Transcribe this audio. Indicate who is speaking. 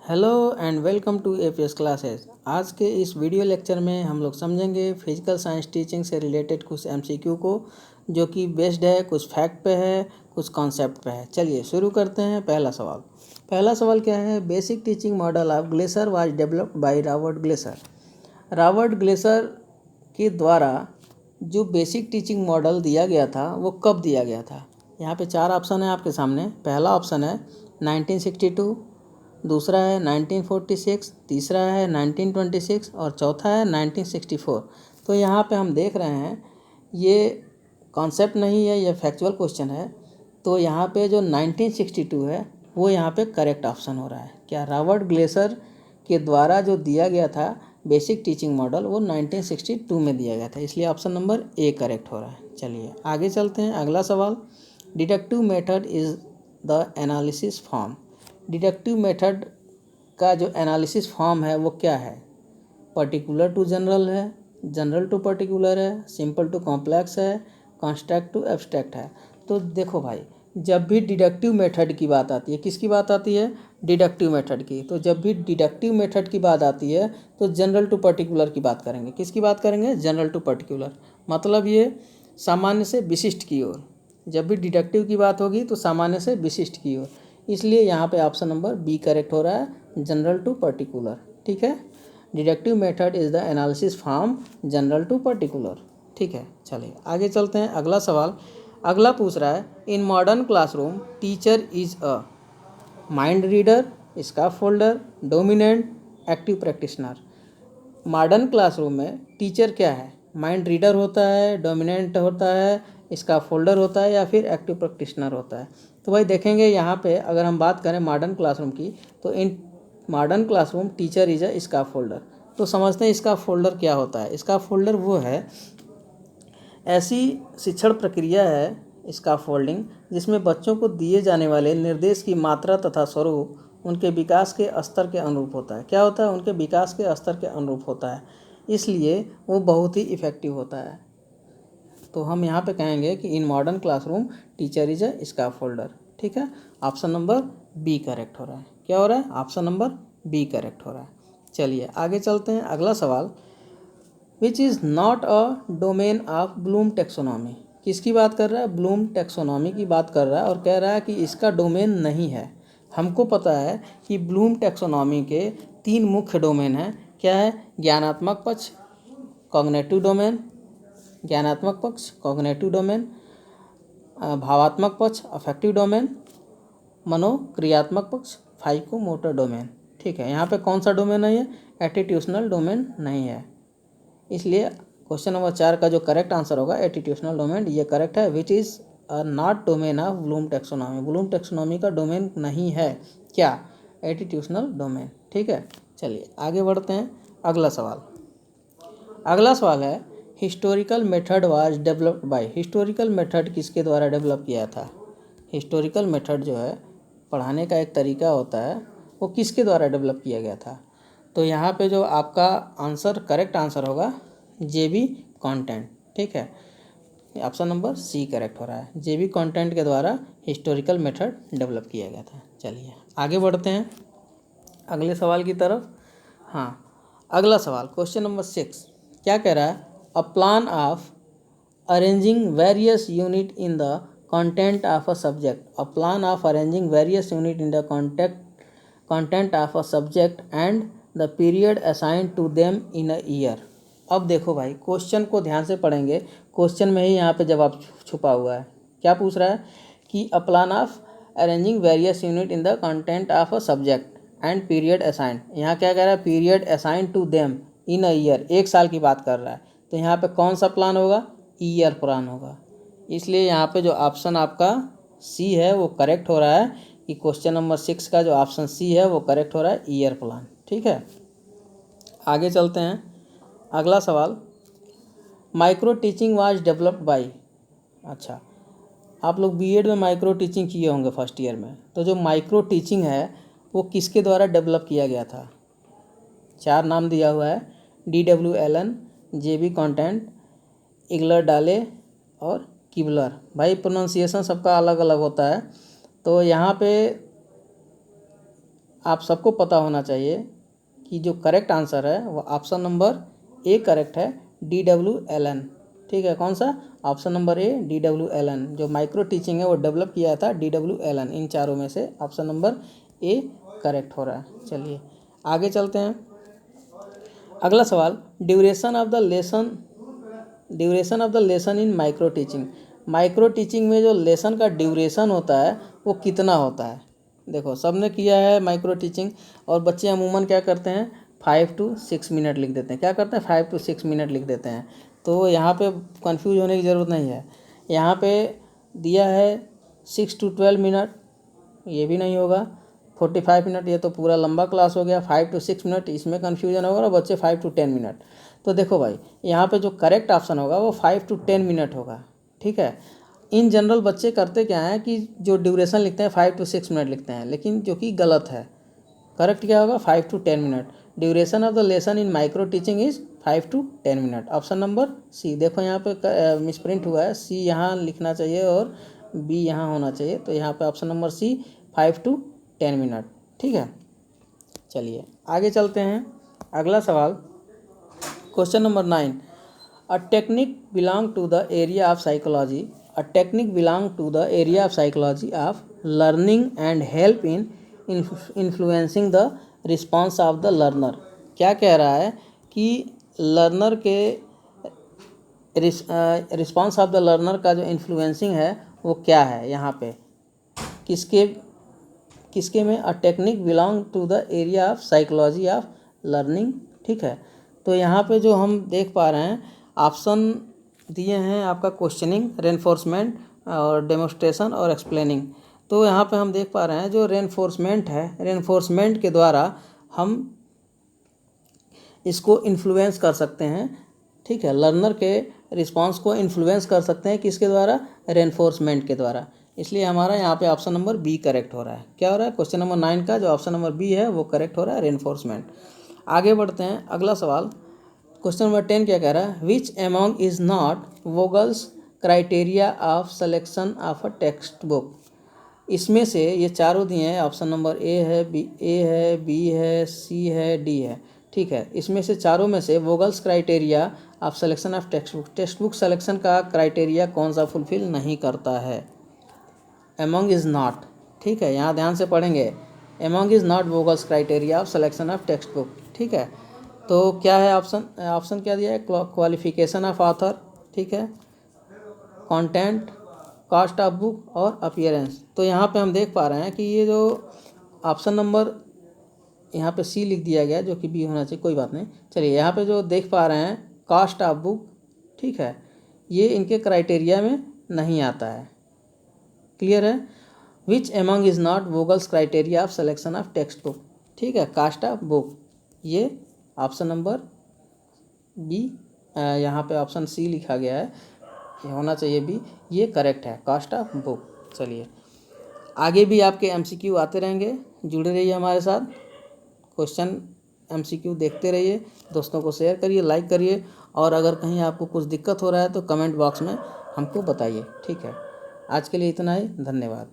Speaker 1: Hello and welcome to APS classes. आज के इस वीडियो लेक्चर में हम लोग समझेंगे फिजिकल साइंस टीचिंग से रिलेटेड कुछ एमसीक्यू को, जो कि बेस्ड है कुछ फैक्ट पे है, कुछ कॉन्सेप्ट पे है। चलिए शुरू करते हैं। पहला सवाल क्या है? Basic teaching model of Glaser was developed by Robert Glaser. Robert Glaser के द्वारा जो बेसिक टीचिंग मॉडल दिया गया था वो कब दिया गया था? यहाँ पे चार ऑप्शन है आपके सामने। पहला ऑप्शन है 1962, दूसरा है 1946, तीसरा है 1926 और चौथा है 1964। तो यहाँ पे हम देख रहे हैं ये कॉन्सेप्ट नहीं है, ये फैक्चुअल क्वेश्चन है। तो यहाँ पे जो 1962 है वो यहाँ पे करेक्ट ऑप्शन हो रहा है। क्या रॉबर्ट ग्लेसर के द्वारा जो दिया गया था बेसिक टीचिंग मॉडल वो 1962 में दिया गया था, इसलिए ऑप्शन नंबर ए करेक्ट हो रहा है। चलिए आगे चलते हैं। अगला सवाल, deductive method is the analysis form. Deductive method का जो एनालिसिस फॉर्म है वो क्या है? पर्टिकुलर टू जनरल है, जनरल टू पर्टिकुलर है, सिंपल टू कॉम्प्लेक्स है, कॉन्स्ट्रैक्ट टू एब्स्ट्रैक्ट है। तो देखो भाई, जब भी डिडक्टिव मेथड की बात आती है, किसकी बात आती है? डिडक्टिव मेथड की। तो जब भी डिडक्टिव मेथड की बात आती है तो जनरल टू पर्टिकुलर की बात करेंगे। किसकी बात करेंगे? General to particular. मतलब ये सामान्य से विशिष्ट की ओर। जब भी डिडक्टिव की बात होगी तो सामान्य से विशिष्ट की ओर, इसलिए यहाँ पे ऑप्शन नंबर बी करेक्ट हो रहा है, जनरल टू पर्टिकुलर। ठीक है, deductive method is the analysis from general to particular. ठीक है, चलिए आगे चलते हैं। अगला सवाल, अगला पूछ रहा है, इन modern classroom teacher is a mind reader, scarf folder, dominant, active practitioner. Modern classroom में टीचर क्या है? माइंड रीडर होता है, डोमिनेंट होता है, इसका फोल्डर होता है या फिर एक्टिव प्रैक्टिशनर होता है। तो भाई देखेंगे यहाँ पे अगर हम बात करें मॉडर्न क्लासरूम की, तो इन modern classroom teacher is a scarf folder. तो समझते हैं इसका फोल्डर क्या होता है। इसका फोल्डर वो है, ऐसी शिक्षण प्रक्रिया है स्काफोल्डिंग जिसमें बच्चों को दिए जाने वाले निर्देश की मात्रा तथा स्वरूप उनके विकास के स्तर के अनुरूप होता है। क्या होता है? उनके विकास के स्तर के अनुरूप होता है, इसलिए वो बहुत ही इफ़ेक्टिव होता है। तो हम यहाँ पे कहेंगे कि in modern classroom teacher is a scaffolder. ठीक है, ऑप्शन नंबर बी करेक्ट हो रहा है। क्या हो रहा है? ऑप्शन नंबर बी करेक्ट हो रहा है। चलिए आगे चलते हैं। अगला सवाल, which is not a domain of Bloom taxonomy. किसकी बात कर रहा है? ब्लूम टेक्सोनॉमी की बात कर रहा है और कह रहा है कि इसका डोमेन नहीं है। हमको पता है कि ब्लूम टेक्सोनॉमी के तीन मुख्य डोमेन हैं। क्या है? ज्ञानात्मक पक्ष, कॉग्निटिव डोमेन, ज्ञानात्मक पक्ष कॉग्निटिव डोमेन, भावात्मक पक्ष अफेक्टिव डोमेन, मनोक्रियात्मक पक्ष फाइकोमोटर डोमेन। ठीक है, यहाँ पे कौन सा डोमेन नहीं है? एटीट्यूशनल डोमेन नहीं है, इसलिए क्वेश्चन नंबर 4 का जो करेक्ट आंसर होगा एटीट्यूशनल डोमेन, ये करेक्ट है। Which is not domain of Bloom taxonomy. Bloom taxonomy का डोमेन नहीं है क्या? एटीट्यूशनल डोमेन। ठीक है, चलिए आगे बढ़ते हैं। अगला सवाल है, historical method was developed by. Historical method किसके द्वारा डेवलप किया था? हिस्टोरिकल मेथड जो है पढ़ाने का एक तरीका होता है, वो किसके द्वारा डेवलप किया गया था? तो यहाँ पे जो आपका आंसर करेक्ट आंसर होगा जेबी कंटेंट। ठीक है, ऑप्शन नंबर सी करेक्ट हो रहा है। जेबी कंटेंट के द्वारा हिस्टोरिकल मेथड डेवलप किया गया था। चलिए आगे बढ़ते हैं अगले सवाल की तरफ। हाँ, अगला सवाल क्वेश्चन नंबर 6 क्या कह रहा है? A plan of arranging various unit in the content of a subject. A plan of arranging various unit in the content of a subject and the period assign to them in a year. अब देखो भाई, question को ध्यान से पढ़ेंगे, question में ही यहाँ पे जवाब छुपा हुआ है। क्या पूछ रहा है कि a plan of arranging various unit in the content of a subject and period assign. यहाँ क्या कह रहा है? Period assign to them in a year, एक साल की बात कर रहा है। तो यहाँ पे कौन सा प्लान होगा? ईयर प्लान होगा, इसलिए यहाँ पे जो ऑप्शन आपका सी है वो करेक्ट हो रहा है कि क्वेश्चन नंबर 6 का जो ऑप्शन सी है वो करेक्ट हो रहा है, ईयर प्लान। ठीक है, आगे चलते हैं। अगला सवाल, micro teaching was developed by. अच्छा, आप लोग बीएड में माइक्रो टीचिंग किए होंगे फर्स्ट ईयर में। तो जो माइक्रो टीचिंग है वो किसके द्वारा डेवलप किया गया था? चार नाम दिया हुआ है, DW एलन, जेबी कंटेंट, इगलर डाले और किबलर। भाई प्रोनाउंसिएशन सबका अलग अलग होता है, तो यहाँ पे आप सबको पता होना चाहिए कि जो करेक्ट आंसर है वो ऑप्शन नंबर ए करेक्ट है, DWLN। ठीक है, कौन सा? Option number A DWLN। जो माइक्रो टीचिंग है वो डेवलप किया था DWLN। इन चारों में से ऑप्शन नंबर ए करेक्ट हो रहा है। चलिए आगे चलते हैं। अगला सवाल, duration of the lesson in micro teaching. Micro teaching में जो लेसन का ड्यूरेशन होता है वो कितना होता है? देखो, सबने किया है माइक्रो टीचिंग और बच्चे अमूमन क्या करते हैं, 5 to 6 मिनट लिख देते हैं। क्या करते हैं? 5 to 6 मिनट लिख देते हैं। तो यहाँ पे कंफ्यूज होने की ज़रूरत नहीं है। यहाँ पे दिया है 6 to 12 मिनट, ये भी नहीं होगा। 45 मिनट, ये तो पूरा लंबा क्लास हो गया। 5 to 6 मिनट, इसमें कन्फ्यूजन होगा। और बच्चे 5 to 10 मिनट। तो देखो भाई, यहाँ पे जो करेक्ट ऑप्शन होगा वो 5 to 10 मिनट होगा। ठीक है, इन जनरल बच्चे करते क्या हैं कि जो ड्यूरेशन लिखते हैं 5 to 6 मिनट लिखते हैं, लेकिन जो कि गलत है। करेक्ट क्या होगा? 5 to 10 minute. Duration of the lesson in micro teaching is 5 to 10 minute. Option number C. देखो यहाँ पे मिसप्रिंट हुआ है, सी यहाँ लिखना चाहिए और बी यहाँ होना चाहिए। तो यहाँ पे option number C 5 to 10 minute. ठीक है, चलिए आगे चलते हैं। अगला सवाल, question number 9। A technique belong to the area of psychology. A technique belong to the area of psychology of learning and help in influencing the response of the learner. क्या कह रहा है कि लर्नर के रिस्पॉन्स ऑफ द लर्नर का जो influencing है वो क्या है? यहाँ पे किसके में? A technique belong to the area of psychology of learning. ठीक है, तो यहाँ पे जो हम देख पा रहे हैं ऑप्शन दिए हैं आपका क्वेश्चनिंग, रेनफोर्समेंट और डेमोस्ट्रेशन और एक्सप्लेनिंग। तो यहाँ पे हम देख पा रहे हैं जो रेनफोर्समेंट है, रेनफोर्समेंट के द्वारा हम इसको इन्फ्लुएंस कर सकते हैं। ठीक है, लर्नर के रिस्पांस को इन्फ्लुएंस कर सकते हैं किसके द्वारा? रेनफोर्समेंट के द्वारा। इसलिए हमारा यहाँ पे ऑप्शन नंबर बी करेक्ट हो रहा है। क्या हो रहा है? क्वेश्चन नंबर 9 का जो ऑप्शन नंबर बी है वो करेक्ट हो रहा है, रेनफोर्समेंट। आगे बढ़ते हैं। अगला सवाल, क्वेश्चन नंबर 10 क्या कह रहा है? Which among is not Vogel's criteria of selection of a text book. इसमें से ये चारों दिए हैं, ऑप्शन नंबर ए है, बी है, सी है, डी है। ठीक है, इसमें से चारों में से Vogel's criteria of selection of text book selection का क्राइटेरिया कौन सा फुलफिल नहीं करता है? Among is not. ठीक है, यहाँ ध्यान से पढ़ेंगे। Among is not Vogel's criteria of selection of text book. ठीक है, तो क्या है ऑप्शन क्या दिया है? क्वालिफिकेशन ऑफ ऑथर, ठीक है, कंटेंट, कॉस्ट ऑफ बुक और अपीयरेंस। तो यहाँ पे हम देख पा रहे हैं कि ये जो ऑप्शन नंबर यहाँ पे सी लिख दिया गया जो कि बी होना चाहिए, कोई बात नहीं। चलिए यहाँ पे जो देख पा रहे हैं कॉस्ट ऑफ बुक, ठीक है, ये इनके क्राइटेरिया में नहीं आता है। क्लियर है? Which among is not Vogel's criteria of selection of text book. ठीक है, कास्ट ऑफ बुक, ये ऑप्शन नंबर बी, यहाँ पे ऑप्शन सी लिखा गया है, ये होना चाहिए बी, ये करेक्ट है, कास्ट ऑफ बुक। चलिए आगे भी आपके एमसीक्यू आते रहेंगे, जुड़े रहिए हमारे साथ, क्वेश्चन एमसीक्यू देखते रहिए, दोस्तों को शेयर करिए, लाइक करिए, और अगर कहीं आपको कुछ दिक्कत हो रहा है तो कमेंट बॉक्स में हमको बताइए। ठीक है, आज के लिए इतना ही, धन्यवाद।